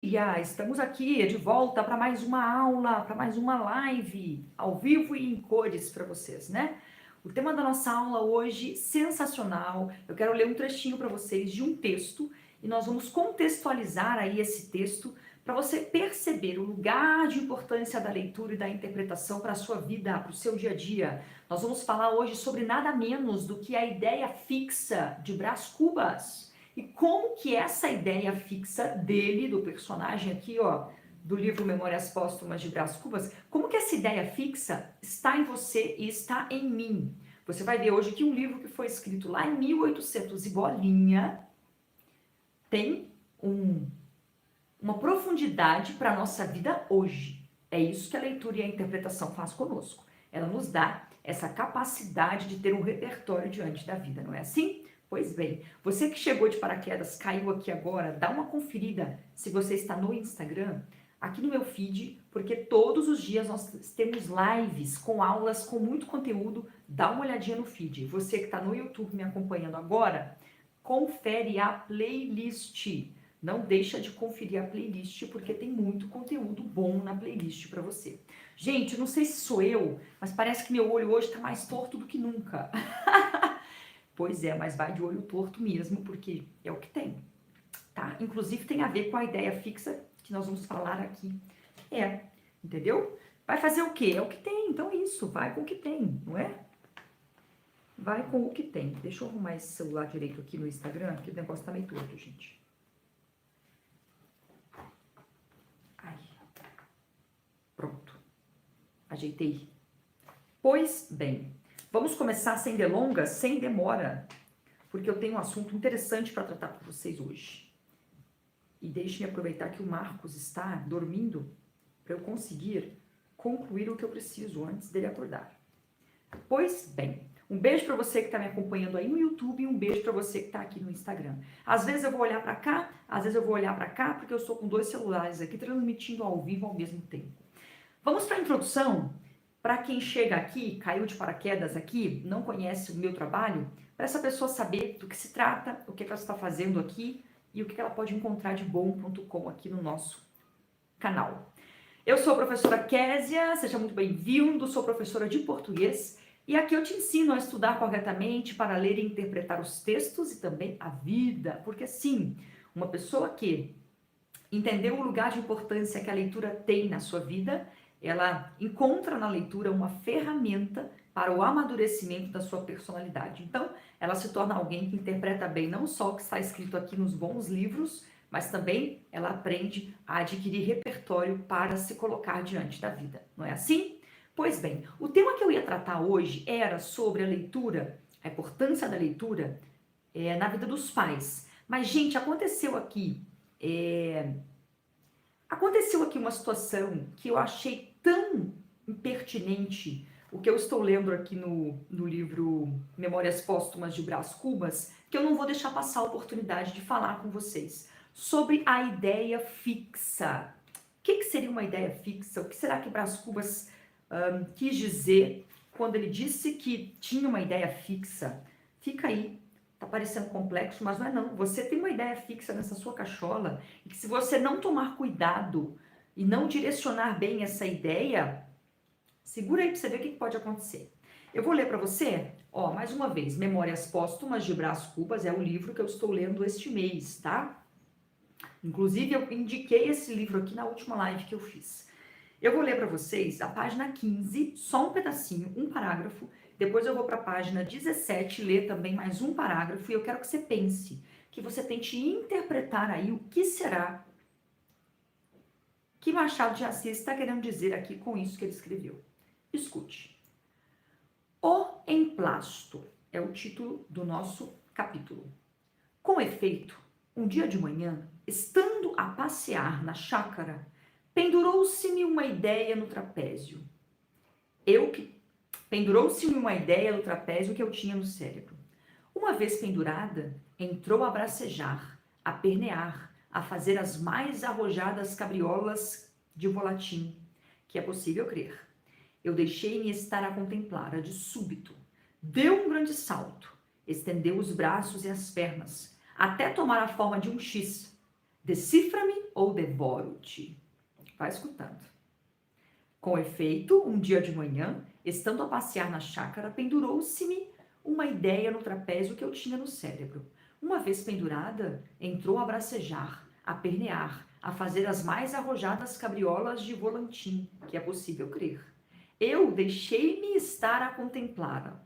Estamos aqui de volta para mais uma aula, para mais uma live, ao vivo e em cores para vocês, né? O tema da nossa aula hoje, sensacional. Eu quero ler um trechinho para vocês de um texto e nós vamos contextualizar aí esse texto para você perceber o lugar de importância da leitura e da interpretação para a sua vida, para o seu dia a dia. Nós vamos falar hoje sobre nada menos do que a ideia fixa de Brás Cubas. E como que essa ideia fixa dele, do personagem aqui, ó, do livro Memórias Póstumas de Brás Cubas, como que essa ideia fixa está em você e está em mim? Você vai ver hoje que um livro que foi escrito lá em 1800 e bolinha tem uma profundidade para a nossa vida hoje. É isso que a leitura e a interpretação faz conosco. Ela nos dá essa capacidade de ter um repertório diante da vida, não é assim? Pois bem, você que chegou de paraquedas, caiu aqui agora, dá uma conferida se você está no Instagram, aqui no meu feed, porque todos os dias nós temos lives com aulas com muito conteúdo, dá uma olhadinha no feed. Você que está no YouTube me acompanhando agora, confere a playlist. Não deixa de conferir a playlist, porque tem muito conteúdo bom na playlist para você. Gente, não sei se sou eu, mas parece que meu olho hoje está mais torto do que nunca. Pois é, mas vai de olho torto mesmo, porque é o que tem, tá? Inclusive tem a ver com a ideia fixa que nós vamos falar aqui. Entendeu? Vai fazer o quê? É o que tem, então é isso, vai com o que tem, não é? Vai com o que tem. Deixa eu arrumar esse celular direito aqui no Instagram, porque o negócio tá meio torto, gente. Ai. Pronto. Ajeitei. Pois bem. Vamos começar sem delongas, sem demora, porque eu tenho um assunto interessante para tratar com vocês hoje. E deixe-me aproveitar que o Marcos está dormindo para eu conseguir concluir o que eu preciso antes dele acordar. Pois bem, um beijo para você que está me acompanhando aí no YouTube e um beijo para você que está aqui no Instagram. Às vezes eu vou olhar para cá, às vezes eu vou olhar para cá, porque eu estou com dois celulares aqui transmitindo ao vivo ao mesmo tempo. Vamos para a introdução? Para quem chega aqui, caiu de paraquedas aqui, não conhece o meu trabalho, para essa pessoa saber do que se trata, o que ela está fazendo aqui e o que ela pode encontrar de bom.com aqui no nosso canal. Eu sou a professora Késia, seja muito bem-vindo, sou professora de português e aqui eu te ensino a estudar corretamente para ler e interpretar os textos e também a vida, porque sim, uma pessoa que entendeu o lugar de importância que a leitura tem na sua vida, ela encontra na leitura uma ferramenta para o amadurecimento da sua personalidade. Então, ela se torna alguém que interpreta bem não só o que está escrito aqui nos bons livros, mas também ela aprende a adquirir repertório para se colocar diante da vida. Não é assim? Pois bem, o tema que eu ia tratar hoje era sobre a leitura, a importância da leitura na vida dos pais. Mas, gente, aconteceu aqui uma situação que eu achei tão impertinente, o que eu estou lendo aqui no livro Memórias Póstumas de Brás Cubas, que eu não vou deixar passar a oportunidade de falar com vocês sobre a ideia fixa. O que seria uma ideia fixa? O que será que Brás Cubas quis dizer quando ele disse que tinha uma ideia fixa? Fica aí. Tá parecendo complexo, mas não é não. Você tem uma ideia fixa nessa sua cachola e que se você não tomar cuidado e não direcionar bem essa ideia, segura aí para você ver o que pode acontecer. Eu vou ler para você, ó, mais uma vez, Memórias Póstumas de Brás Cubas, é o livro que eu estou lendo este mês, tá? Inclusive, eu indiquei esse livro aqui na última live que eu fiz. Eu vou ler para vocês a página 15, só um pedacinho, um parágrafo. Depois eu vou para a página 17, ler também mais um parágrafo. E eu quero que você pense, que você tente interpretar aí o que será que Machado de Assis está querendo dizer aqui com isso que ele escreveu. Escute. O Emplasto é o título do nosso capítulo. Com efeito, um dia de manhã, estando a passear na chácara, pendurou-se-me uma ideia no trapézio. Pendurou-se-me uma ideia no trapézio que eu tinha no cérebro. Uma vez pendurada, entrou a bracejar, a pernear, a fazer as mais arrojadas cabriolas de volatim, que é possível crer. Eu deixei-me estar a contemplá-la de súbito. Deu um grande salto, estendeu os braços e as pernas, até tomar a forma de um X. Decifra-me ou devoro-te? Vai escutando. Com efeito, um dia de manhã, estando a passear na chácara, pendurou-se-me uma ideia no trapézio que eu tinha no cérebro. Uma vez pendurada, entrou a bracejar, a pernear, a fazer as mais arrojadas cabriolas de volantim, que é possível crer. Eu deixei-me estar a contemplá-la.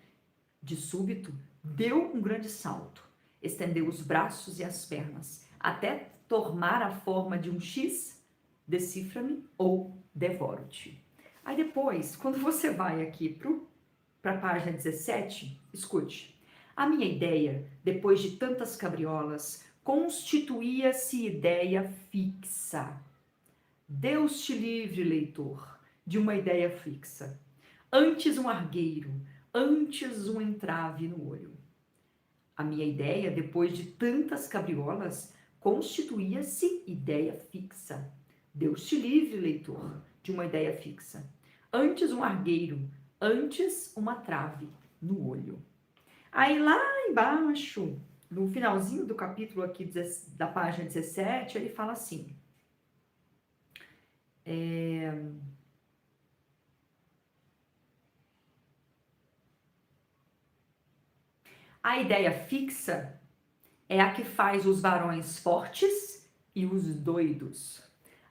De súbito, deu um grande salto, estendeu os braços e as pernas, até tomar a forma de um X, decifra-me ou devoro-te. Aí depois, quando você vai aqui para a página 17, escute. A minha ideia, depois de tantas cabriolas, constituía-se ideia fixa. Deus te livre, leitor, de uma ideia fixa. Antes um argueiro, antes um entrave no olho. A minha ideia, depois de tantas cabriolas, constituía-se ideia fixa. Deus te livre, leitor, de uma ideia fixa. Antes um argueiro, antes uma trave no olho. Aí lá embaixo, no finalzinho do capítulo aqui da página 17, ele fala assim: a ideia fixa é a que faz os varões fortes e os doidos.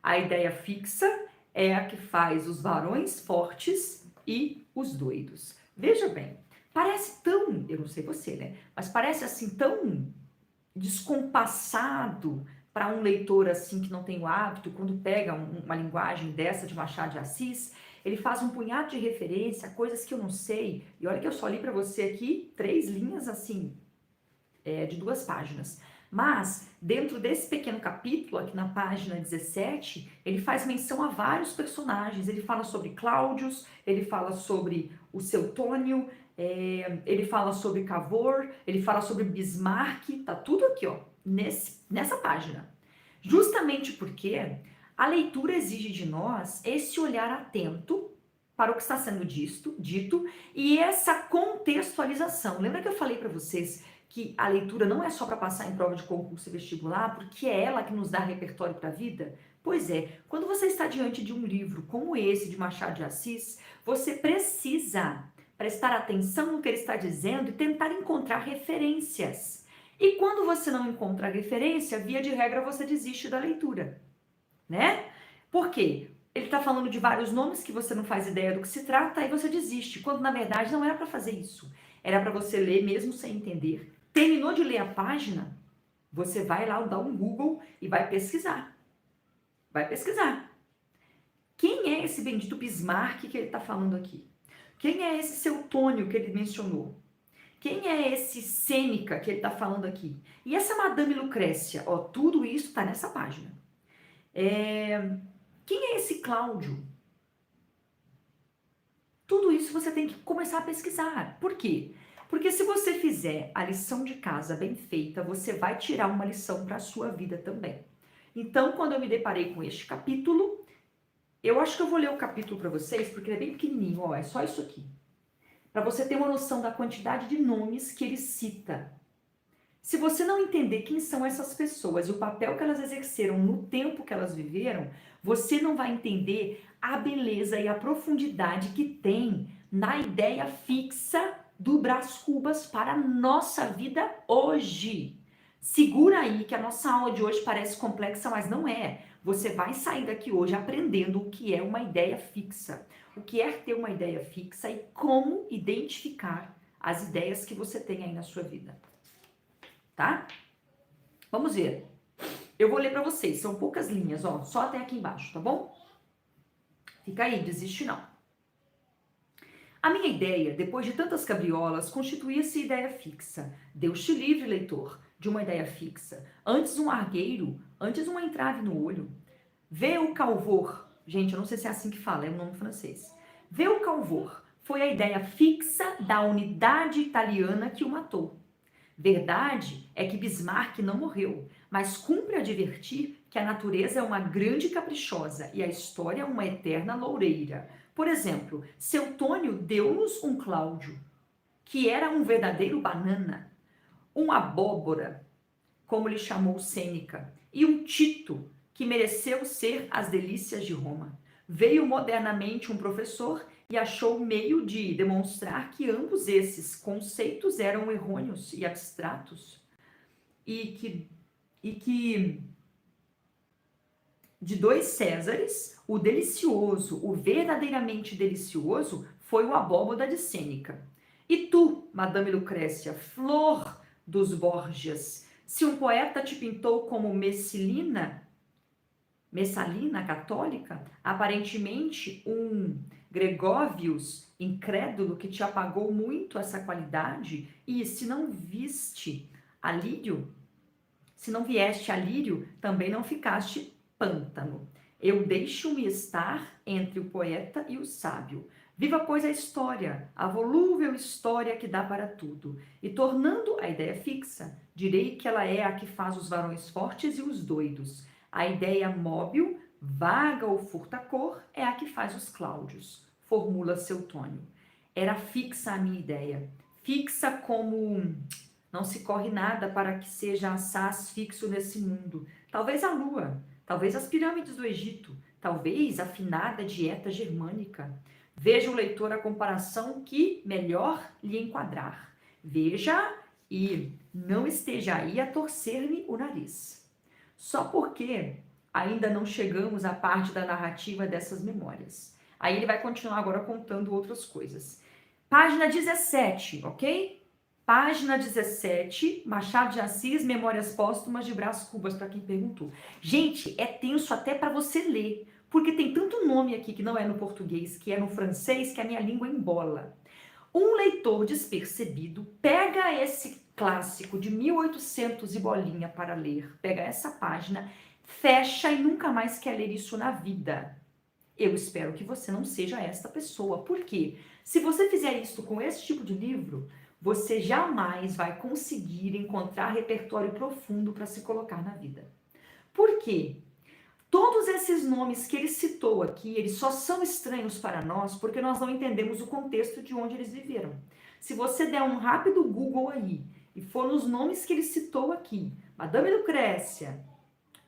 A ideia fixa é a que faz os varões fortes e os doidos. Veja bem, parece tão, eu não sei você, né? Mas parece assim tão descompassado para um leitor assim que não tem o hábito, quando pega uma linguagem dessa de Machado de Assis, ele faz um punhado de referência a coisas que eu não sei. E olha que eu só li para você aqui 3 linhas assim, de 2 páginas. Mas, dentro desse pequeno capítulo, aqui na página 17, ele faz menção a vários personagens. Ele fala sobre Cláudios, ele fala sobre o Seutônio, ele fala sobre Cavour, ele fala sobre Bismarck, tá tudo aqui, ó, nessa página. Justamente porque a leitura exige de nós esse olhar atento para o que está sendo dito e essa contextualização. Lembra que eu falei para vocês que a leitura não é só para passar em prova de concurso e vestibular, porque é ela que nos dá repertório para a vida? Pois é, quando você está diante de um livro como esse de Machado de Assis, você precisa prestar atenção no que ele está dizendo e tentar encontrar referências. E quando você não encontra a referência, via de regra você desiste da leitura, né? Por quê? Ele está falando de vários nomes que você não faz ideia do que se trata e você desiste, quando na verdade não era para fazer isso. Era para você ler mesmo sem entender. Terminou de ler a página, você vai lá dar um Google e vai pesquisar. Vai pesquisar. Quem é esse bendito Bismarck que ele está falando aqui? Quem é esse Seutônio que ele mencionou? Quem é esse Sêneca que ele está falando aqui? E essa Madame Lucrécia? Ó, tudo isso está nessa página. Quem é esse Cláudio? Tudo isso você tem que começar a pesquisar. Por quê? Porque se você fizer a lição de casa bem feita, você vai tirar uma lição para a sua vida também. Então, quando eu me deparei com este capítulo, eu acho que eu vou ler o capítulo para vocês, porque ele é bem pequenininho, ó, é só isso aqui. Para você ter uma noção da quantidade de nomes que ele cita. Se você não entender quem são essas pessoas e o papel que elas exerceram no tempo que elas viveram, você não vai entender a beleza e a profundidade que tem na ideia fixa do Brás Cubas para a nossa vida hoje. Segura aí que a nossa aula de hoje parece complexa, mas não é. Você vai sair daqui hoje aprendendo o que é uma ideia fixa, o que é ter uma ideia fixa e como identificar as ideias que você tem aí na sua vida. Tá? Vamos ver. Eu vou ler para vocês, são poucas linhas, ó, só até aqui embaixo, tá bom? Fica aí, desiste não. A minha ideia, depois de tantas cabriolas, constituía-se ideia fixa. Deus te livre, leitor, de uma ideia fixa. Antes um argueiro, antes uma entrave no olho. Vê o Cavour. Gente, eu não sei se é assim que fala, é um nome francês. Vê o Cavour. Foi a ideia fixa da unidade italiana que o matou. Verdade é que Bismarck não morreu, mas cumpre advertir que a natureza é uma grande caprichosa e a história uma eterna loureira. Por exemplo, Seutônio deu-nos um Cláudio, que era um verdadeiro banana, um abóbora, como lhe chamou Sêneca, e um Tito, que mereceu ser as delícias de Roma. Veio modernamente um professor e achou meio de demonstrar que ambos esses conceitos eram errôneos e abstratos e que de dois Césares, o delicioso, o verdadeiramente delicioso, foi o abóboda de Sêneca. E tu, Madame Lucrécia, flor dos Borgias, se um poeta te pintou como Messalina católica, aparentemente um Gregóvius incrédulo que te apagou muito essa qualidade, e se não vieste a Lírio, se não vieste a Lírio, também não ficaste pântano. Eu deixo-me estar entre o poeta e o sábio. Viva, pois, a história, a volúvel história que dá para tudo. E tornando a ideia fixa, direi que ela é a que faz os varões fortes e os doidos. A ideia móvel, vaga ou furta-cor, é a que faz os Cláudios. Formula Seutônio. Era fixa a minha ideia. Fixa como não se corre nada para que seja assaz fixo nesse mundo. Talvez a lua, talvez as pirâmides do Egito, talvez a afinada dieta germânica. Veja o leitor a comparação que melhor lhe enquadrar. Veja e não esteja aí a torcer-me o nariz. Só porque ainda não chegamos à parte da narrativa dessas memórias. Aí ele vai continuar agora contando outras coisas. Página 17, ok? Página 17, Machado de Assis, Memórias Póstumas de Brás Cubas, para quem perguntou. Gente, é tenso até para você ler, porque tem tanto nome aqui que não é no português, que é no francês, que a minha língua embola. Um leitor despercebido pega esse clássico de 1800 e bolinha para ler, pega essa página, fecha e nunca mais quer ler isso na vida. Eu espero que você não seja esta pessoa. Por quê? Se você fizer isso com esse tipo de livro, você jamais vai conseguir encontrar repertório profundo para se colocar na vida. Por quê? Todos esses nomes que ele citou aqui, eles só são estranhos para nós porque nós não entendemos o contexto de onde eles viveram. Se você der um rápido Google aí e for nos nomes que ele citou aqui, Madame Lucrécia,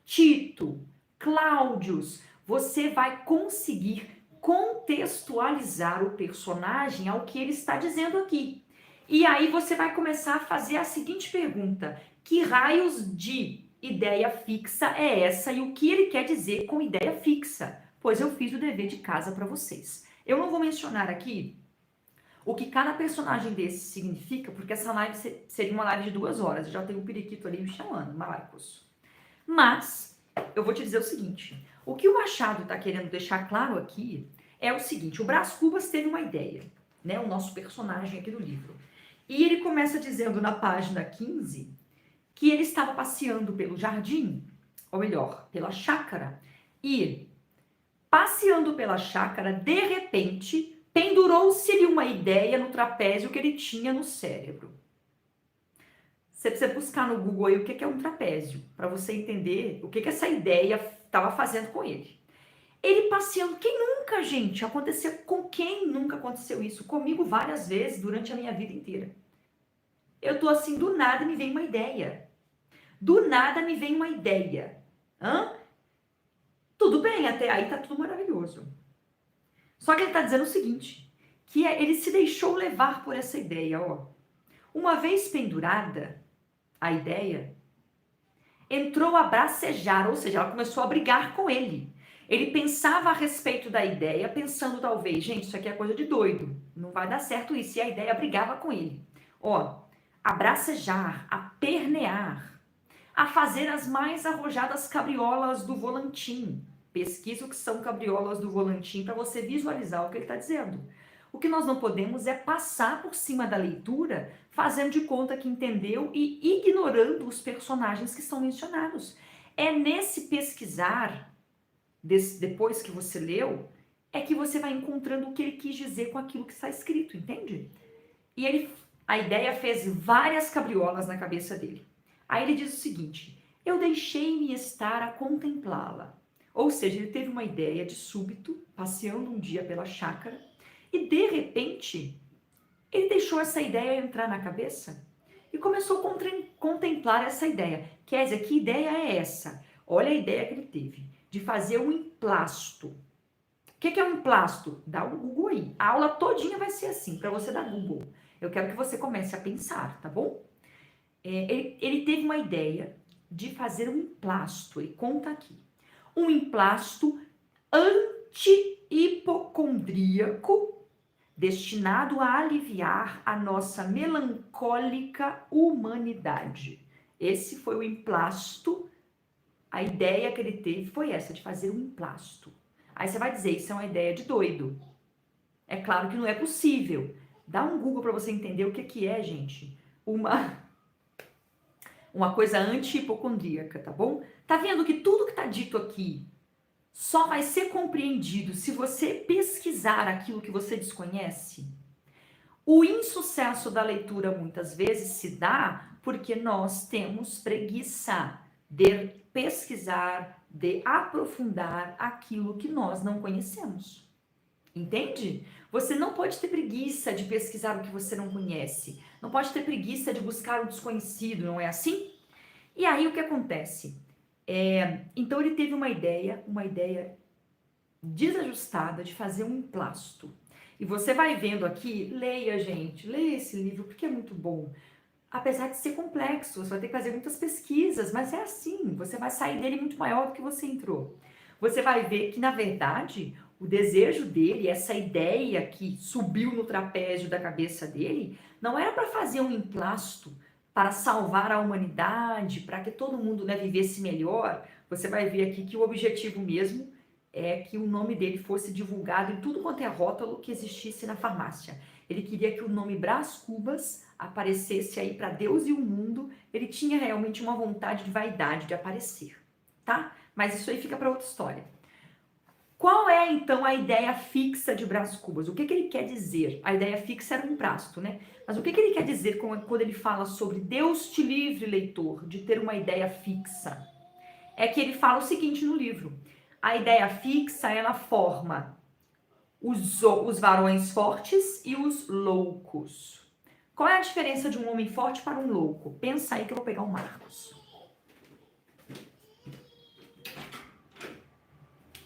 Tito, Cláudios, você vai conseguir contextualizar o personagem ao que ele está dizendo aqui. E aí você vai começar a fazer a seguinte pergunta: que raios de ideia fixa é essa e o que ele quer dizer com ideia fixa? Pois eu fiz o dever de casa para vocês. Eu não vou mencionar aqui o que cada personagem desse significa, porque essa live seria uma live de 2 horas. Já tem um periquito ali me chamando, Marcos. Mas eu vou te dizer o seguinte: o que o Machado está querendo deixar claro aqui é o seguinte: o Brás Cubas teve uma ideia, né? O nosso personagem aqui do livro. E ele começa dizendo na página 15 que ele estava passeando pelo jardim, ou melhor, pela chácara, e passeando pela chácara, de repente, pendurou-se-lhe uma ideia no trapézio que ele tinha no cérebro. Você precisa buscar no Google aí o que é um trapézio, para você entender o que essa ideia estava fazendo com ele. Ele passeando, quem nunca, gente? Aconteceu com quem nunca aconteceu isso? Comigo várias vezes durante a minha vida inteira. Eu tô assim, do nada me vem uma ideia. Do nada me vem uma ideia. Tudo bem, até aí tá tudo maravilhoso. Só que ele tá dizendo o seguinte, que ele se deixou levar por essa ideia, ó. Uma vez pendurada a ideia, entrou a bracejar, ou seja, ela começou a brigar com ele. Ele pensava a respeito da ideia, pensando talvez, gente, isso aqui é coisa de doido, não vai dar certo isso, e a ideia brigava com ele. Ó, a bracejar, a pernear, a fazer as mais arrojadas cabriolas do volantim. Pesquisa o que são cabriolas do volantim para você visualizar o que ele está dizendo. O que nós não podemos é passar por cima da leitura, fazendo de conta que entendeu e ignorando os personagens que são mencionados. É nesse pesquisar, depois que você leu, é que você vai encontrando o que ele quis dizer com aquilo que está escrito, entende? E a ideia fez várias cabriolas na cabeça dele. Aí ele diz o seguinte: eu deixei-me estar a contemplá-la. Ou seja, ele teve uma ideia de súbito, passeando um dia pela chácara, e de repente, ele deixou essa ideia entrar na cabeça e começou a contemplar essa ideia. Quer dizer, que ideia é essa? Olha a ideia que ele teve, de fazer um emplasto. O que é um emplasto? Dá um Google aí. A aula todinha vai ser assim, para você dar Google. Eu quero que você comece a pensar, tá bom? Ele teve uma ideia de fazer um emplasto, e conta aqui. Um emplasto anti-hipocondríaco destinado a aliviar a nossa melancólica humanidade. Esse foi o emplasto, a ideia que ele teve foi essa, de fazer um emplasto. Aí você vai dizer, isso é uma ideia de doido. É claro que não é possível. Dá um Google para você entender o que é, gente. Uma coisa anti-hipocondríaca, tá bom? Tá vendo que tudo que tá dito aqui só vai ser compreendido se você pesquisar aquilo que você desconhece? O insucesso da leitura muitas vezes se dá porque nós temos preguiça de pesquisar, de aprofundar aquilo que nós não conhecemos. Entende? Você não pode ter preguiça de pesquisar o que você não conhece. Não pode ter preguiça de buscar o desconhecido, não é assim? E aí o que acontece? Então ele teve uma ideia desajustada de fazer um emplasto. E você vai vendo aqui, leia, gente, leia esse livro porque é muito bom. Apesar de ser complexo, você vai ter que fazer muitas pesquisas, mas é assim, você vai sair dele muito maior do que você entrou. Você vai ver que, na verdade, o desejo dele, essa ideia que subiu no trapézio da cabeça dele, não era para fazer um emplasto, para salvar a humanidade, para que todo mundo, né, vivesse melhor. Você vai ver aqui que o objetivo mesmo é que o nome dele fosse divulgado em tudo quanto é rótulo que existisse na farmácia. Ele queria que o nome Brás Cubas aparecesse aí para Deus e o mundo. Ele tinha realmente uma vontade de vaidade de aparecer, tá? Mas isso aí fica para outra história. Qual é, então, a ideia fixa de Brás Cubas? O que ele quer dizer? A ideia fixa era um emplasto, né? Mas o que ele quer dizer quando ele fala sobre Deus te livre, leitor, de ter uma ideia fixa? É que ele fala o seguinte no livro: a ideia fixa, ela forma os varões fortes e os loucos. Qual é a diferença de um homem forte para um louco? Pensa aí que eu vou pegar o Marcos.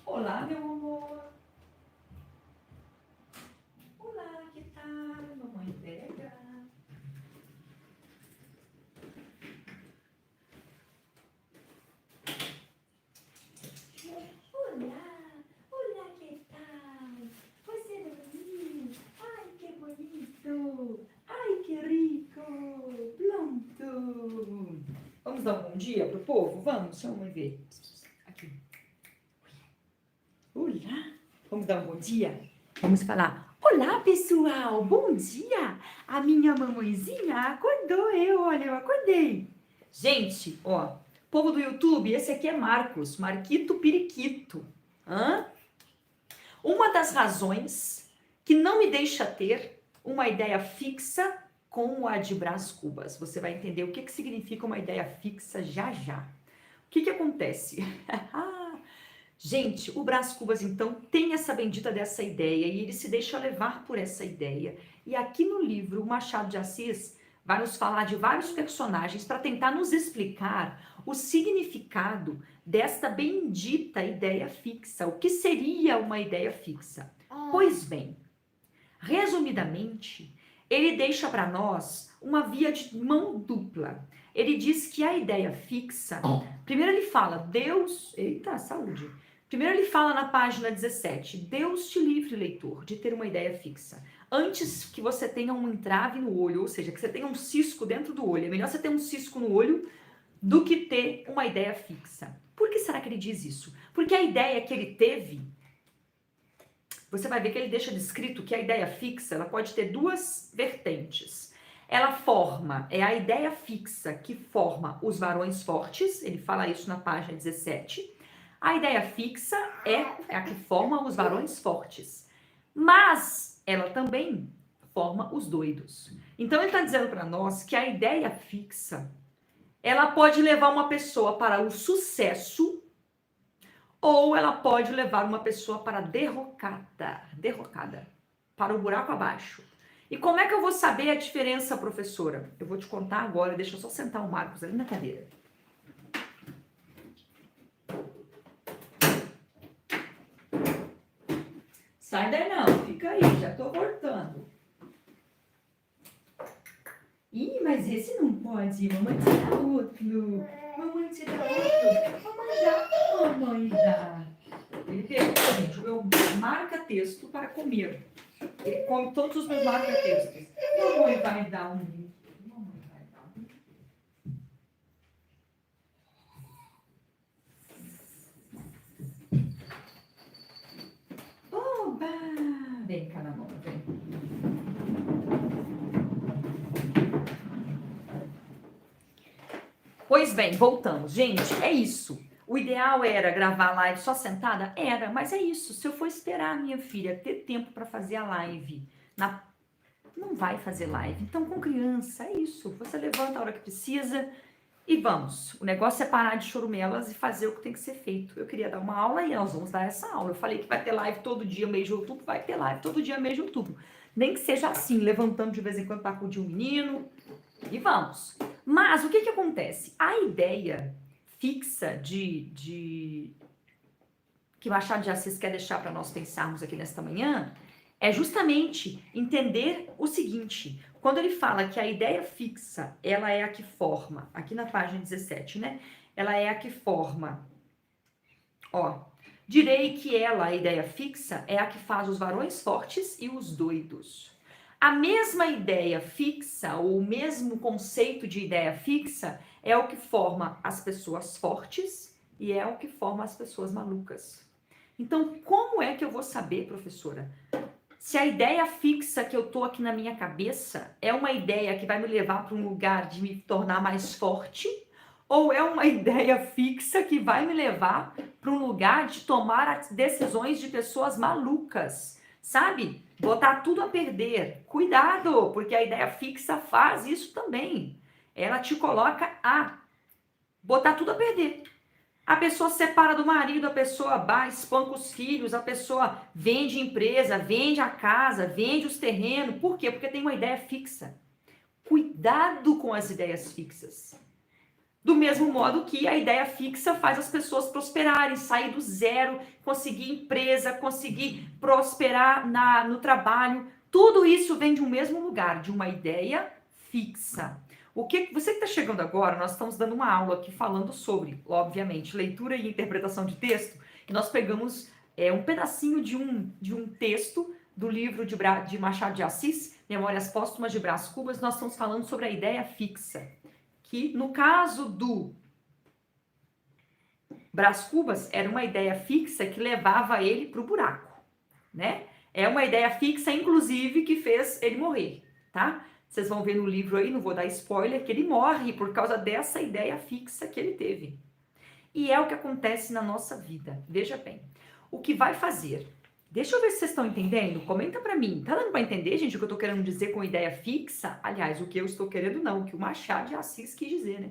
Olá, meu amor. Olá, que tal? Mamãe pega. Olá, que tal? Você dormiu? Ai, que bonito. Ai, que rico. Pronto. Vamos dar um bom dia pro povo? Vamos, vamos ver. Aqui. Olá. Vamos dar um bom dia? Vamos falar. Olá, pessoal. Bom dia. A minha mamãezinha acordou. Olha, eu acordei. Gente, ó. Povo do YouTube, esse aqui é Marcos. Marquito Periquito. Hã? Uma das razões que não me deixa ter uma ideia fixa com a de Brás Cubas. Você vai entender o que significa uma ideia fixa já já. O que acontece? Gente, o Brás Cubas, então, tem essa bendita dessa ideia e ele se deixa levar por essa ideia. E aqui no livro, o Machado de Assis vai nos falar de vários personagens para tentar nos explicar o significado desta bendita ideia fixa. O que seria uma ideia fixa? Pois bem, resumidamente, ele deixa para nós uma via de mão dupla. Ele diz que a ideia fixa, primeiro ele fala, Deus, eita, saúde. Primeiro ele fala na página 17, Deus te livre, leitor, de ter uma ideia fixa. Antes que você tenha um entrave no olho, ou seja, que você tenha um cisco dentro do olho. É melhor você ter um cisco no olho do que ter uma ideia fixa. Por que será que ele diz isso? Porque a ideia que ele teve, você vai ver que ele deixa descrito que a ideia fixa, ela pode ter duas vertentes. Ela forma, é a ideia fixa que forma os varões fortes, ele fala isso na página 17. A ideia fixa é a que forma os varões fortes. Mas ela também forma os doidos. Então ele está dizendo para nós que a ideia fixa, ela pode levar uma pessoa para o sucesso ou ela pode levar uma pessoa para a derrocada, para o buraco abaixo. E como é que eu vou saber a diferença, professora? Eu vou te contar agora, deixa eu só sentar o Marcos ali na cadeira. Sai daí não, fica aí, já tô voltando. Ih, mas esse não pode, mamãe tira outro. Mamãe tira outro. Mamãe dá. Ele pegou, gente, o meu marca-texto para comer. Ele come todos os meus marca-textos. Mamãe vai dar um. Mamãe vai dar um. Oba! Vem cá na mão, vem. Pois bem, voltamos. Gente, é isso. O ideal era gravar a live só sentada? Era, mas é isso. Se eu for esperar a minha filha ter tempo para fazer a live, não vai fazer live. Então, com criança, é isso. Você levanta a hora que precisa e vamos. O negócio é parar de chorumelas e fazer o que tem que ser feito. Eu queria dar uma aula e nós vamos dar essa aula. Eu falei que vai ter live todo dia, mês de outubro. Vai ter live todo dia, mês de outubro. Nem que seja assim, levantando de vez em quando para acudir um menino. E vamos. Mas o que acontece? A ideia fixa que Machado de Assis quer deixar para nós pensarmos aqui nesta manhã é justamente entender o seguinte: quando ele fala que a ideia fixa, ela é a que forma, aqui na página 17, né? Ela é a que forma, direi que ela, a ideia fixa, é a que faz os varões fortes e os doidos. A mesma ideia fixa, ou o mesmo conceito de ideia fixa, é o que forma as pessoas fortes e é o que forma as pessoas malucas. Então, como é que eu vou saber, professora, se a ideia fixa que eu tô aqui na minha cabeça é uma ideia que vai me levar para um lugar de me tornar mais forte, ou é uma ideia fixa que vai me levar para um lugar de tomar decisões de pessoas malucas? Sabe? Botar tudo a perder. Cuidado, porque a ideia fixa faz isso também. Ela te coloca a botar tudo a perder. A pessoa se separa do marido, a pessoa vai, espanca os filhos, a pessoa vende empresa, vende a casa, vende os terrenos. Por quê? Porque tem uma ideia fixa. Cuidado com as ideias fixas. Do mesmo modo que a ideia fixa faz as pessoas prosperarem, sair do zero, conseguir empresa, conseguir prosperar no trabalho. Tudo isso vem de um mesmo lugar, de uma ideia fixa. Você que está chegando agora, nós estamos dando uma aula aqui falando sobre, obviamente, leitura e interpretação de texto. E nós pegamos um pedacinho de um texto do livro de Machado de Assis, Memórias Póstumas de Brás Cubas. Nós estamos falando sobre a ideia fixa. Que no caso do Brás Cubas era uma ideia fixa que levava ele para o buraco, né? É uma ideia fixa, inclusive, que fez ele morrer, tá? Vocês vão ver no livro aí, não vou dar spoiler, que ele morre por causa dessa ideia fixa que ele teve. E é o que acontece na nossa vida. Veja bem, o que vai fazer? Deixa eu ver se vocês estão entendendo. Comenta para mim. Tá dando para entender, gente, o que eu tô querendo dizer com ideia fixa? Aliás, o que eu estou querendo não, o que o Machado de Assis quis dizer, né?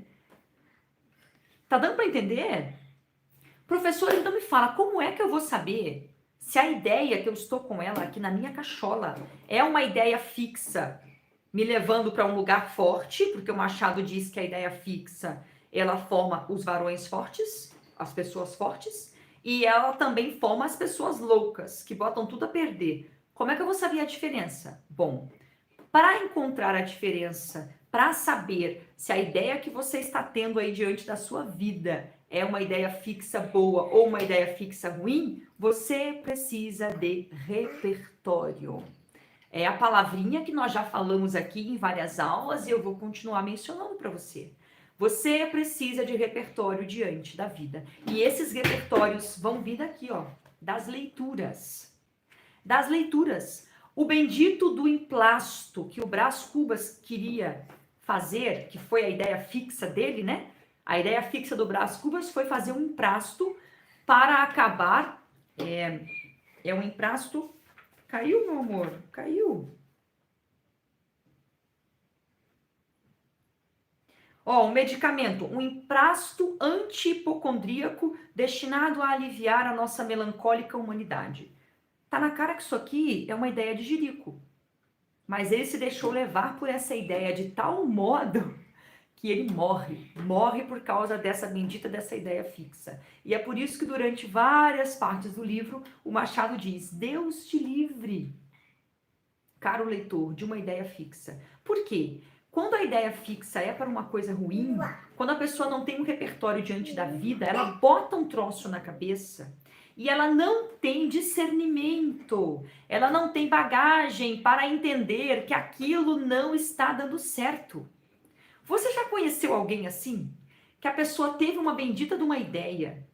Tá dando para entender? Professor, então me fala, como é que eu vou saber se a ideia que eu estou com ela aqui na minha cachola é uma ideia fixa, me levando para um lugar forte, porque o Machado diz que a ideia fixa, ela forma os varões fortes, as pessoas fortes, e ela também forma as pessoas loucas, que botam tudo a perder. Como é que eu vou saber a diferença? Bom, para encontrar a diferença, para saber se a ideia que você está tendo aí diante da sua vida é uma ideia fixa boa ou uma ideia fixa ruim, você precisa de repertório. É a palavrinha que nós já falamos aqui em várias aulas e eu vou continuar mencionando para você. Você precisa de repertório diante da vida. E esses repertórios vão vir daqui, das leituras. Das leituras. O bendito do emplasto que o Brás Cubas queria fazer, que foi a ideia fixa dele, né? A ideia fixa do Brás Cubas foi fazer um emprasto para acabar. É um emprasto. Caiu, meu amor? Caiu. Um medicamento, um emprasto antihipocondríaco destinado a aliviar a nossa melancólica humanidade. Tá na cara que isso aqui é uma ideia de jirico. Mas ele se deixou levar por essa ideia de tal modo que ele morre por causa dessa bendita dessa ideia fixa. E é por isso que durante várias partes do livro, o Machado diz, Deus te livre, caro leitor, de uma ideia fixa. Por quê? Quando a ideia fixa é para uma coisa ruim, quando a pessoa não tem um repertório diante da vida, ela bota um troço na cabeça e ela não tem discernimento, ela não tem bagagem para entender que aquilo não está dando certo. Você já conheceu alguém assim? Que a pessoa teve uma bendita de uma ideia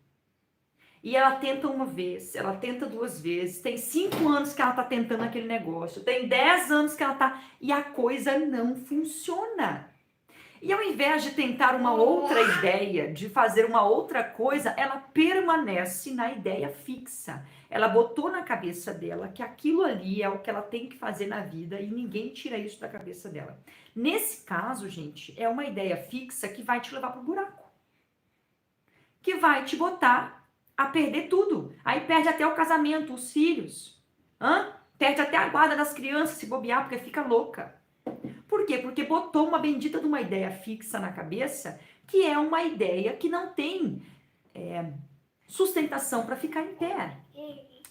e ela tenta uma vez, ela tenta duas vezes, tem 5 anos que ela está tentando aquele negócio, tem 10 anos que ela está e a coisa não funciona. E ao invés de tentar uma outra ideia, de fazer uma outra coisa, ela permanece na ideia fixa. Ela botou na cabeça dela que aquilo ali é o que ela tem que fazer na vida e ninguém tira isso da cabeça dela. Nesse caso, gente, é uma ideia fixa que vai te levar pro buraco. Que vai te botar a perder tudo. Aí perde até o casamento, os filhos. Perde até a guarda das crianças se bobear, porque fica louca. Por quê? Porque botou uma bendita de uma ideia fixa na cabeça, que é uma ideia que não tem sustentação para ficar em pé.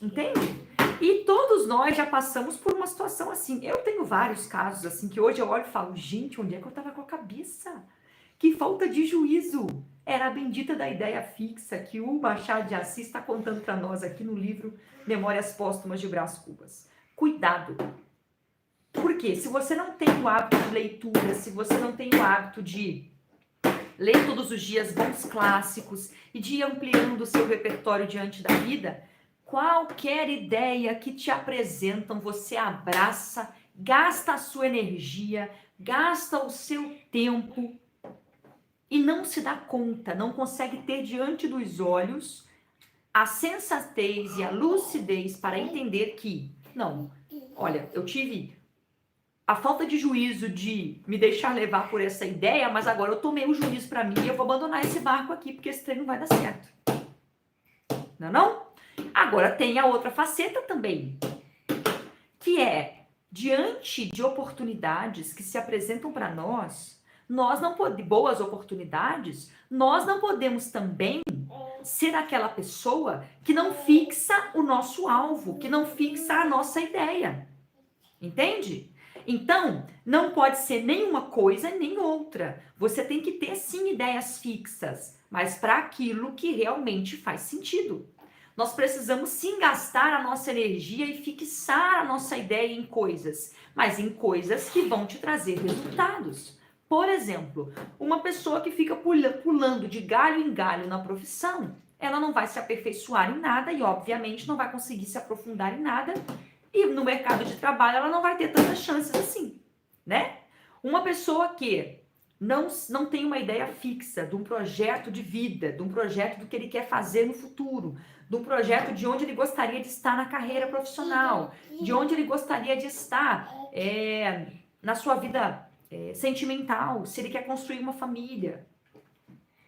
Entende? E todos nós já passamos por uma situação assim. Eu tenho vários casos assim, que hoje eu olho e falo, gente, onde é que eu tava com a cabeça? Que falta de juízo. Era a bendita da ideia fixa que o Machado de Assis está contando para nós aqui no livro Memórias Póstumas de Brás Cubas. Cuidado. Porque se você não tem o hábito de leitura, se você não tem o hábito de ler todos os dias bons clássicos e de ir ampliando o seu repertório diante da vida, qualquer ideia que te apresentam, você abraça, gasta a sua energia, gasta o seu tempo e não se dá conta, não consegue ter diante dos olhos a sensatez e a lucidez para entender que, não, olha, eu tive a falta de juízo de me deixar levar por essa ideia, mas agora eu tomei o juízo para mim e eu vou abandonar esse barco aqui, porque esse trem não vai dar certo. Não é não? Agora tem a outra faceta também, que é, diante de oportunidades que se apresentam para nós não podemos, boas oportunidades, nós não podemos também ser aquela pessoa que não fixa o nosso alvo, que não fixa a nossa ideia. Entende? Então, não pode ser nenhuma coisa nem outra. Você tem que ter, sim, ideias fixas, mas para aquilo que realmente faz sentido. Nós precisamos, sim, gastar a nossa energia e fixar a nossa ideia em coisas, mas em coisas que vão te trazer resultados. Por exemplo, uma pessoa que fica pulando de galho em galho na profissão, ela não vai se aperfeiçoar em nada e, obviamente, não vai conseguir se aprofundar em nada. E no mercado de trabalho ela não vai ter tantas chances assim, né? Uma pessoa que não tem uma ideia fixa de um projeto de vida, de um projeto do que ele quer fazer no futuro, de um projeto de onde ele gostaria de estar na carreira profissional, de onde ele gostaria de estar na sua vida sentimental, se ele quer construir uma família.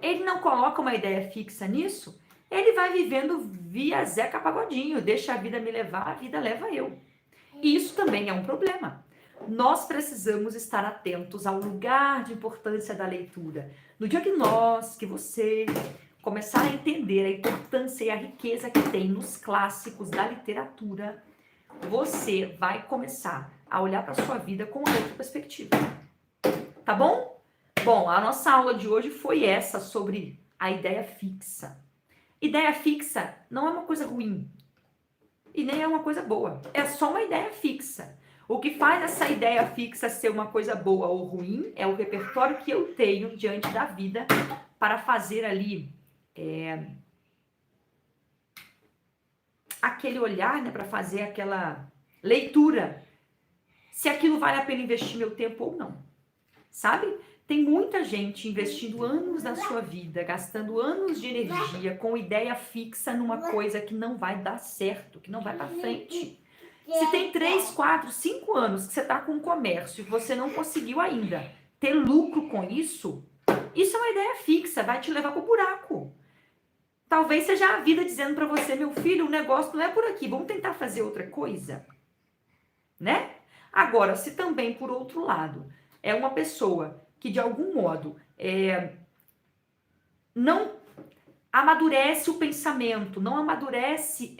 Ele não coloca uma ideia fixa nisso, ele vai vivendo via Zeca Pagodinho, deixa a vida me levar, a vida leva eu. E isso também é um problema. Nós precisamos estar atentos ao lugar de importância da leitura. No dia que você começar a entender a importância e a riqueza que tem nos clássicos da literatura, você vai começar a olhar para a sua vida com outra perspectiva. Tá bom? Bom, a nossa aula de hoje foi essa, sobre a ideia fixa. Ideia fixa não é uma coisa ruim e nem é uma coisa boa. É só uma ideia fixa. O que faz essa ideia fixa ser uma coisa boa ou ruim é o repertório que eu tenho diante da vida para fazer ali aquele olhar, né, para fazer aquela leitura, se aquilo vale a pena investir meu tempo ou não. Sabe? Tem muita gente investindo anos da sua vida, gastando anos de energia com ideia fixa numa coisa que não vai dar certo, que não vai para frente. Se tem 3, 4, 5 anos que você está com um comércio e você não conseguiu ainda ter lucro com isso, isso é uma ideia fixa, vai te levar para o buraco. Talvez seja a vida dizendo para você, meu filho, o negócio não é por aqui, vamos tentar fazer outra coisa, né? Agora, se também, por outro lado, é uma pessoa que de algum modo não amadurece o pensamento, não amadurece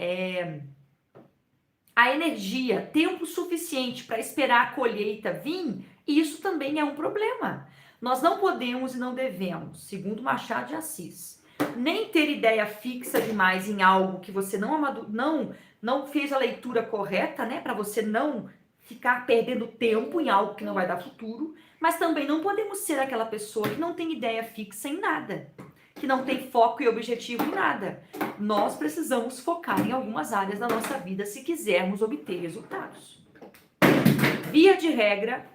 a energia, tempo suficiente para esperar a colheita vir, isso também é um problema. Nós não podemos e não devemos, segundo Machado de Assis, nem ter ideia fixa demais em algo que você não fez a leitura correta, né, para você não ficar perdendo tempo em algo que não vai dar futuro, mas também não podemos ser aquela pessoa que não tem ideia fixa em nada, que não tem foco e objetivo em nada. Nós precisamos focar em algumas áreas da nossa vida se quisermos obter resultados. Via de regra,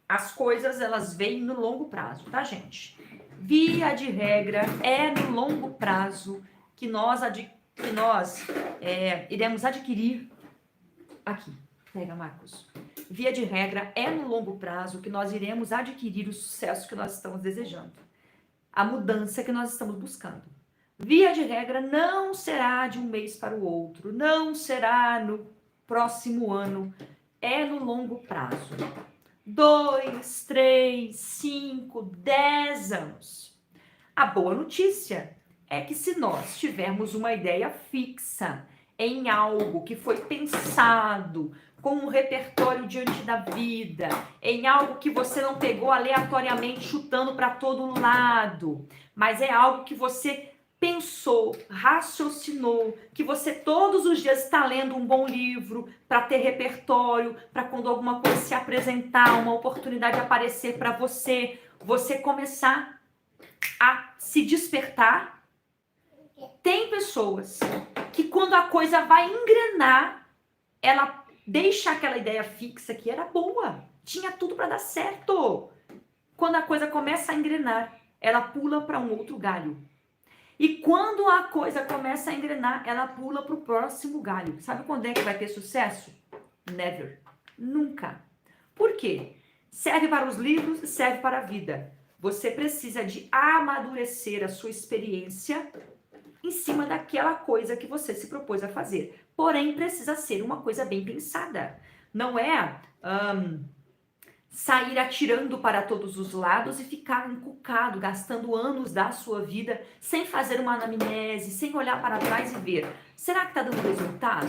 as coisas elas vêm no longo prazo, tá, gente? Via de regra, é no longo prazo que nós iremos adquirir. Aqui, pega, Marcos. Via de regra, é no longo prazo que nós iremos adquirir o sucesso que nós estamos desejando, a mudança que nós estamos buscando. Via de regra, não será de um mês para o outro, não será no próximo ano, é no longo prazo. 2, 3, 5, 10 anos. A boa notícia é que se nós tivermos uma ideia fixa em algo que foi pensado, com um repertório diante da vida, em algo que você não pegou aleatoriamente chutando para todo lado, mas é algo que você pensou, raciocinou, que você todos os dias está lendo um bom livro para ter repertório, para quando alguma coisa se apresentar, uma oportunidade aparecer para você, você começar a se despertar. Tem pessoas que quando a coisa vai engrenar, ela deixa aquela ideia fixa que era boa, tinha tudo para dar certo. Quando a coisa começa a engrenar, ela pula para um outro galho. E quando a coisa começa a engrenar, ela pula para o próximo galho. Sabe quando é que vai ter sucesso? Never. Nunca. Por quê? Serve para os livros, serve para a vida. Você precisa de amadurecer a sua experiência em cima daquela coisa que você se propôs a fazer. Porém, precisa ser uma coisa bem pensada. Não é sair atirando para todos os lados e ficar encucado, gastando anos da sua vida sem fazer uma anamnese, sem olhar para trás e ver. Será que está dando resultado?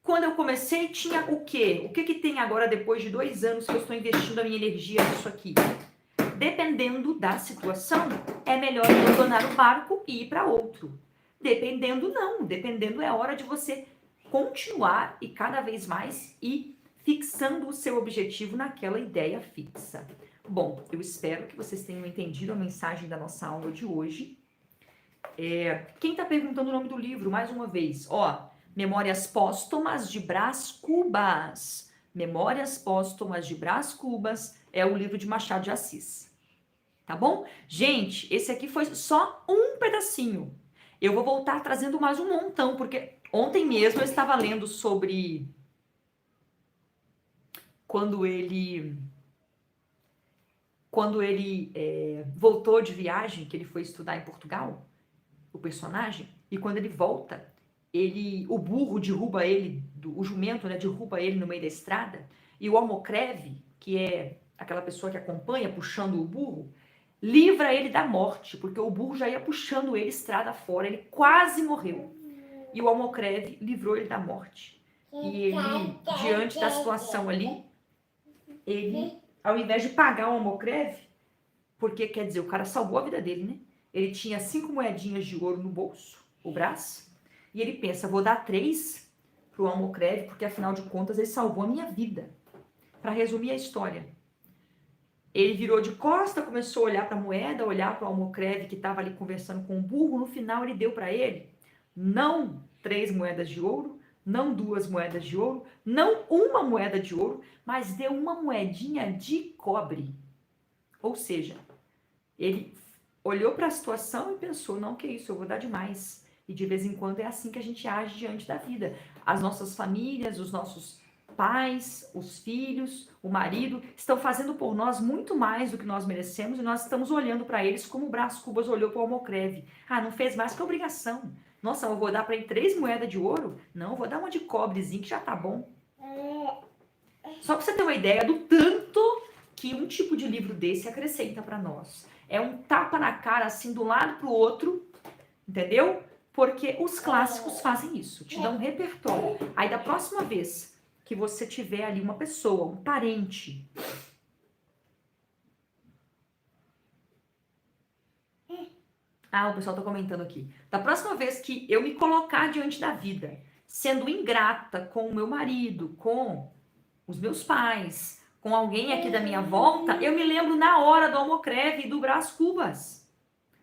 Quando eu comecei, tinha o quê? O que tem agora depois de 2 anos que eu estou investindo a minha energia nisso aqui? Dependendo da situação, é melhor abandonar o barco e ir para outro. Dependendo, não. Dependendo, é hora de você continuar e cada vez mais ir fixando o seu objetivo naquela ideia fixa. Bom, eu espero que vocês tenham entendido a mensagem da nossa aula de hoje. Quem está perguntando o nome do livro, mais uma vez, Memórias Póstumas de Brás Cubas. Memórias Póstumas de Brás Cubas é o livro de Machado de Assis. Tá bom? Gente, esse aqui foi só um pedacinho. Eu vou voltar trazendo mais um montão, porque ontem mesmo eu estava lendo sobre quando ele voltou de viagem, que ele foi estudar em Portugal, o personagem, e quando ele volta, o burro derruba ele, o jumento, né, derruba ele no meio da estrada, e o almocreve, que é aquela pessoa que acompanha, puxando o burro, livra ele da morte, porque o burro já ia puxando ele estrada fora, ele quase morreu. E o almocreve livrou ele da morte. E ele, diante da situação ali, ele, ao invés de pagar o almocreve, porque, quer dizer, o cara salvou a vida dele, né? Ele tinha 5 moedinhas de ouro no bolso, o braço, e ele pensa, vou dar 3 pro almocreve, porque afinal de contas ele salvou a minha vida. Para resumir a história, ele virou de costa, começou a olhar para a moeda, olhar para o almocreve que estava ali conversando com o burro. No final ele deu para ele não 3 moedas de ouro, não 2 moedas de ouro, não 1 moeda de ouro, mas deu uma moedinha de cobre. Ou seja, ele olhou para a situação e pensou, não, que isso, eu vou dar demais. E de vez em quando é assim que a gente age diante da vida. As nossas famílias, os nossos pais, os filhos, o marido, estão fazendo por nós muito mais do que nós merecemos e nós estamos olhando para eles como o Brás Cubas olhou para o almocreve. Não fez mais que obrigação. Nossa, eu vou dar para ele 3 moedas de ouro? Não, eu vou dar uma de cobrezinho que já tá bom. Só para você ter uma ideia do tanto que um tipo de livro desse acrescenta para nós. É um tapa na cara, assim, de um lado para o outro, entendeu? Porque os clássicos fazem isso, te dão um repertório. Aí da próxima vez que você tiver ali uma pessoa, um parente. O pessoal tá comentando aqui. Da próxima vez que eu me colocar diante da vida, sendo ingrata com o meu marido, com os meus pais, com alguém aqui da minha volta, eu me lembro na hora do Almocreve e do Brás Cubas.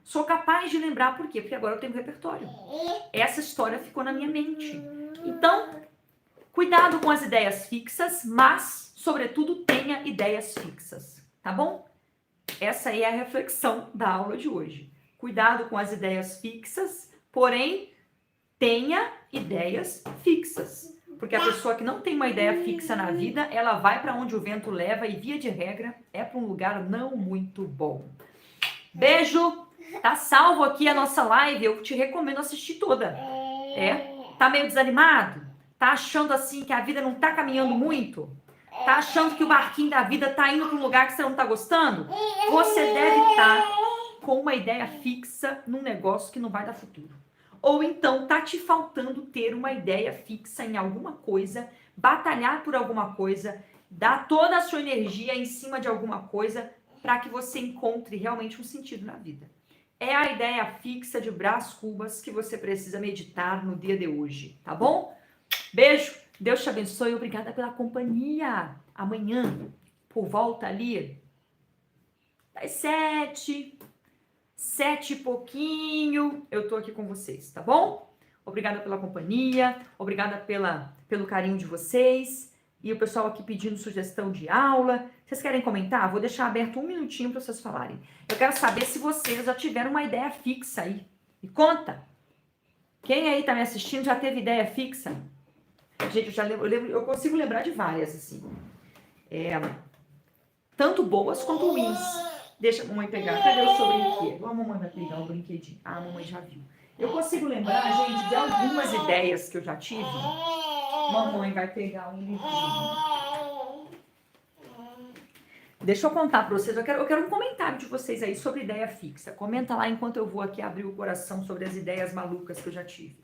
Sou capaz de lembrar por quê? Porque agora eu tenho repertório. Essa história ficou na minha mente. Então, cuidado com as ideias fixas, mas, sobretudo, tenha ideias fixas, tá bom? Essa é a reflexão da aula de hoje. Cuidado com as ideias fixas, porém, tenha ideias fixas. Porque a pessoa que não tem uma ideia fixa na vida, ela vai para onde o vento leva e, via de regra, é para um lugar não muito bom. Beijo! Tá salvo aqui a nossa live, eu te recomendo assistir toda. Tá meio desanimado? Tá achando assim que a vida não tá caminhando muito? Tá achando que o barquinho da vida tá indo para um lugar que você não tá gostando? Você deve estar com uma ideia fixa num negócio que não vai dar futuro. Ou então tá te faltando ter uma ideia fixa em alguma coisa, batalhar por alguma coisa, dar toda a sua energia em cima de alguma coisa para que você encontre realmente um sentido na vida. É a ideia fixa de Brás Cubas que você precisa meditar no dia de hoje, tá bom? Beijo, Deus te abençoe, obrigada pela companhia. Amanhã, por volta ali, das 7 e pouquinho, eu tô aqui com vocês, tá bom? Obrigada pela companhia, obrigada pelo carinho de vocês. E o pessoal aqui pedindo sugestão de aula. Vocês querem comentar? Vou deixar aberto um minutinho para vocês falarem. Eu quero saber se vocês já tiveram uma ideia fixa aí. Me conta. Quem aí tá me assistindo já teve ideia fixa? Gente, eu consigo lembrar de várias, assim. Tanto boas quanto ruins. Deixa a mamãe pegar. Cadê o seu brinquedo? A mamãe vai pegar o brinquedinho. A mamãe já viu. Eu consigo lembrar, gente, de algumas ideias que eu já tive. Mamãe vai pegar um livrinho. Deixa eu contar para vocês. Eu quero um comentário de vocês aí sobre ideia fixa. Comenta lá enquanto eu vou aqui abrir o coração sobre as ideias malucas que eu já tive.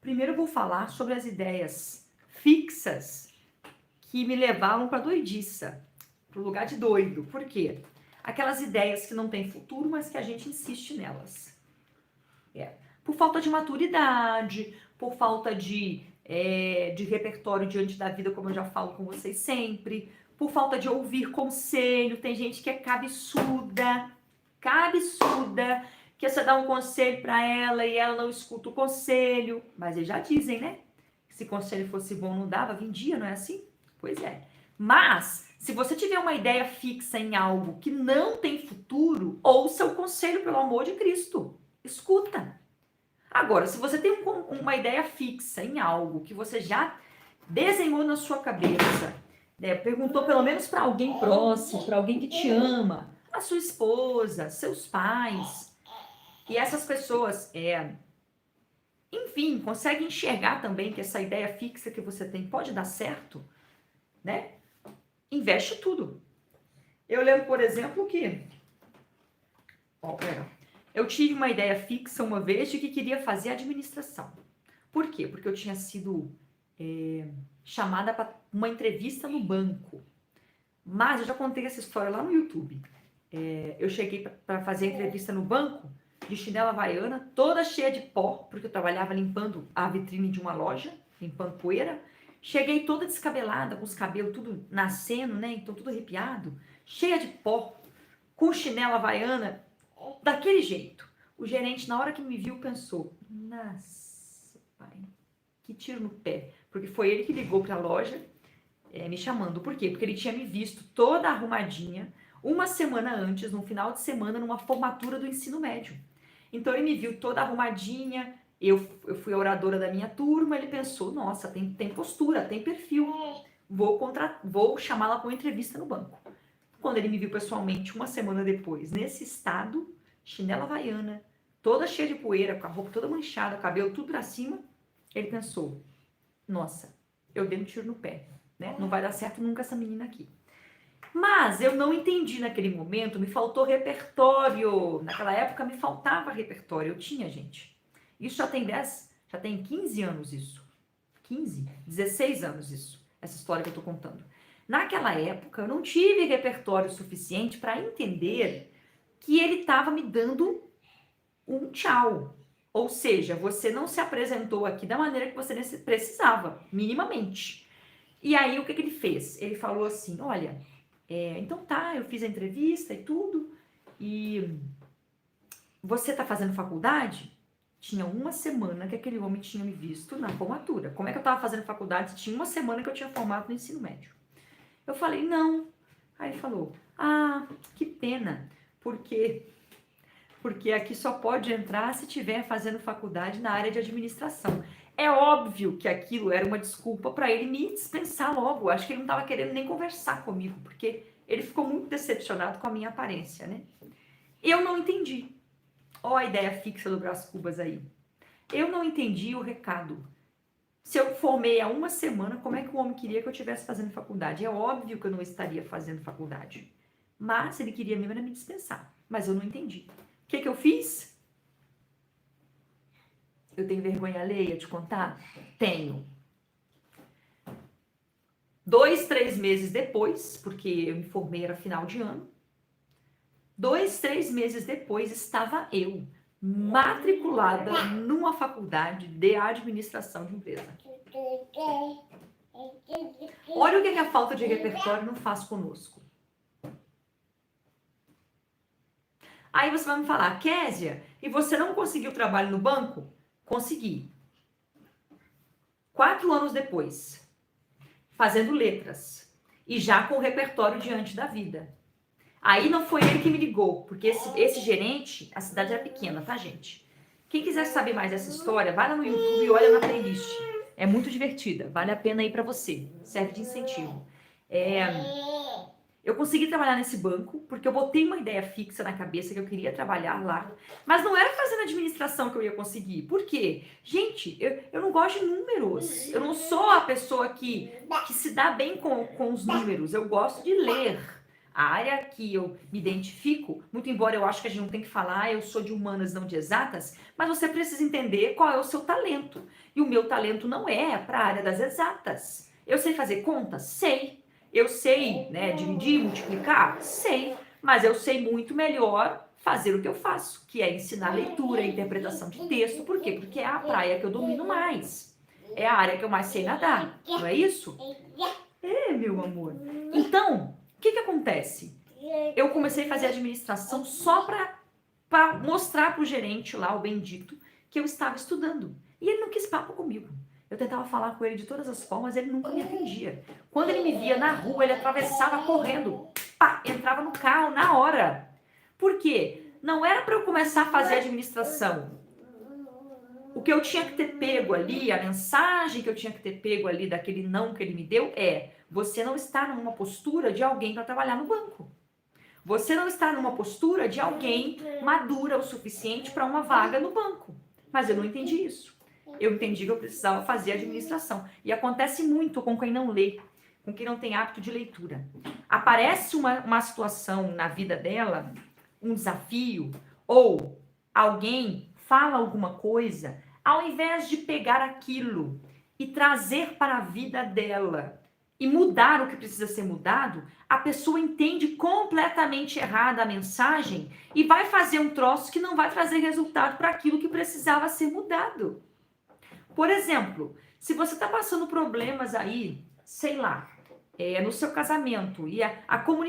Primeiro eu vou falar sobre as ideias fixas que me levaram para doidiça, para o lugar de doido. Por quê? Aquelas ideias que não têm futuro, mas que a gente insiste nelas. Por falta de maturidade, por falta de repertório diante da vida, como eu já falo com vocês sempre, por falta de ouvir conselho. Tem gente que é cabeçuda, que você dá um conselho para ela e ela não escuta o conselho. Mas eles já dizem, né? Se conselho fosse bom, não dava, vendia, não é assim? Pois é. Mas, se você tiver uma ideia fixa em algo que não tem futuro, ouça o conselho, pelo amor de Cristo. Escuta. Agora, se você tem uma ideia fixa em algo que você já desenhou na sua cabeça, perguntou pelo menos para alguém próximo, para alguém que te ama, a sua esposa, seus pais, e essas pessoas, enfim, conseguem enxergar também que essa ideia fixa que você tem pode dar certo, né? Investe tudo. Eu lembro, por exemplo, que eu tive uma ideia fixa uma vez de que queria fazer administração. Por quê? Porque eu tinha sido chamada para uma entrevista no banco. Mas eu já contei essa história lá no YouTube. Eu cheguei para fazer a entrevista no banco de chinela havaiana, toda cheia de pó, porque eu trabalhava limpando a vitrine de uma loja, limpando poeira. Cheguei toda descabelada, com os cabelos tudo nascendo, né? Então tudo arrepiado, cheia de pó, com chinela havaiana, daquele jeito. O gerente, na hora que me viu, pensou: nossa, pai, que tiro no pé. Porque foi ele que ligou para a loja me chamando. Por quê? Porque ele tinha me visto toda arrumadinha uma semana antes, num final de semana, numa formatura do ensino médio. Então ele me viu toda arrumadinha, eu fui a oradora da minha turma, ele pensou: nossa, tem postura, tem perfil, vou chamá-la para uma entrevista no banco. Quando ele me viu pessoalmente, uma semana depois, nesse estado, chinela havaiana, toda cheia de poeira, com a roupa toda manchada, cabelo tudo pra cima, ele pensou: nossa, eu dei um tiro no pé, né? Não vai dar certo nunca essa menina aqui. Mas eu não entendi naquele momento, me faltou repertório. Naquela época me faltava repertório, eu tinha, gente. Isso já tem 15 anos isso. 15, 16 anos isso, essa história que eu tô contando. Naquela época, eu não tive repertório suficiente para entender que ele estava me dando um tchau. Ou seja, você não se apresentou aqui da maneira que você precisava, minimamente. E aí, o que ele fez? Ele falou assim, olha, então tá, eu fiz a entrevista e tudo, e você tá fazendo faculdade? Tinha uma semana que aquele homem tinha me visto na formatura. Como é que eu tava fazendo faculdade? Tinha uma semana que eu tinha formado no ensino médio. Eu falei, não. Aí ele falou, que pena, porque aqui só pode entrar se estiver fazendo faculdade na área de administração. É óbvio que aquilo era uma desculpa para ele me dispensar logo. Acho que ele não estava querendo nem conversar comigo, porque ele ficou muito decepcionado com a minha aparência, né? Eu não entendi. Ó a ideia fixa do Brás Cubas aí. Eu não entendi o recado. Se eu formei há uma semana, como é que o homem queria que eu estivesse fazendo faculdade? É óbvio que eu não estaria fazendo faculdade. Mas ele queria mesmo me dispensar. Mas eu não entendi. O que eu fiz? Eu tenho vergonha alheia de contar? Tenho. 2, 3 meses depois, porque eu me formei, era final de ano. 2, 3 meses depois, estava eu matriculada numa faculdade de administração de empresa. Olha o que a falta de repertório não faz conosco. Aí você vai me falar, Késia, e você não conseguiu trabalho no banco? Consegui. 4 anos depois, fazendo letras e já com o repertório diante da vida. Aí não foi ele que me ligou, porque esse gerente, a cidade era pequena, tá, gente? Quem quiser saber mais dessa história, vai lá no YouTube e olha na playlist. É muito divertida, vale a pena ir para você, serve de incentivo. Eu consegui trabalhar nesse banco, porque eu botei uma ideia fixa na cabeça que eu queria trabalhar lá. Mas não era fazendo administração que eu ia conseguir. Por quê? Gente, eu não gosto de números. Eu não sou a pessoa que se dá bem com os números. Eu gosto de ler. A área que eu me identifico, muito embora eu acho que a gente não tem que falar, eu sou de humanas, não de exatas, mas você precisa entender qual é o seu talento. E o meu talento não é para a área das exatas. Eu sei fazer contas? Sei. Eu sei, né, dividir, multiplicar? Sei. Mas eu sei muito melhor fazer o que eu faço, que é ensinar leitura, interpretação de texto. Por quê? Porque é a praia que eu domino mais. É a área que eu mais sei nadar. Não é isso? É, meu amor. Então, o que acontece? Eu comecei a fazer administração só para mostrar para o gerente lá, o bendito, que eu estava estudando. E ele não quis papo comigo. Eu tentava falar com ele de todas as formas, ele nunca me atendia. Quando ele me via na rua, ele atravessava correndo, pá, entrava no carro na hora. Por quê? Não era para eu começar a fazer administração. O que eu tinha que ter pego ali, a mensagem que eu tinha que ter pego ali daquele não que ele me deu é: você não está numa postura de alguém para trabalhar no banco. Você não está numa postura de alguém madura o suficiente para uma vaga no banco. Mas eu não entendi isso. Eu entendi que eu precisava fazer administração. E acontece muito com quem não lê, com quem não tem hábito de leitura. Aparece uma situação na vida dela, um desafio, ou alguém fala alguma coisa, ao invés de pegar aquilo e trazer para a vida dela e mudar o que precisa ser mudado, a pessoa entende completamente errada a mensagem e vai fazer um troço que não vai trazer resultado para aquilo que precisava ser mudado. Por exemplo, se você está passando problemas aí, sei lá, no seu casamento e a comunicação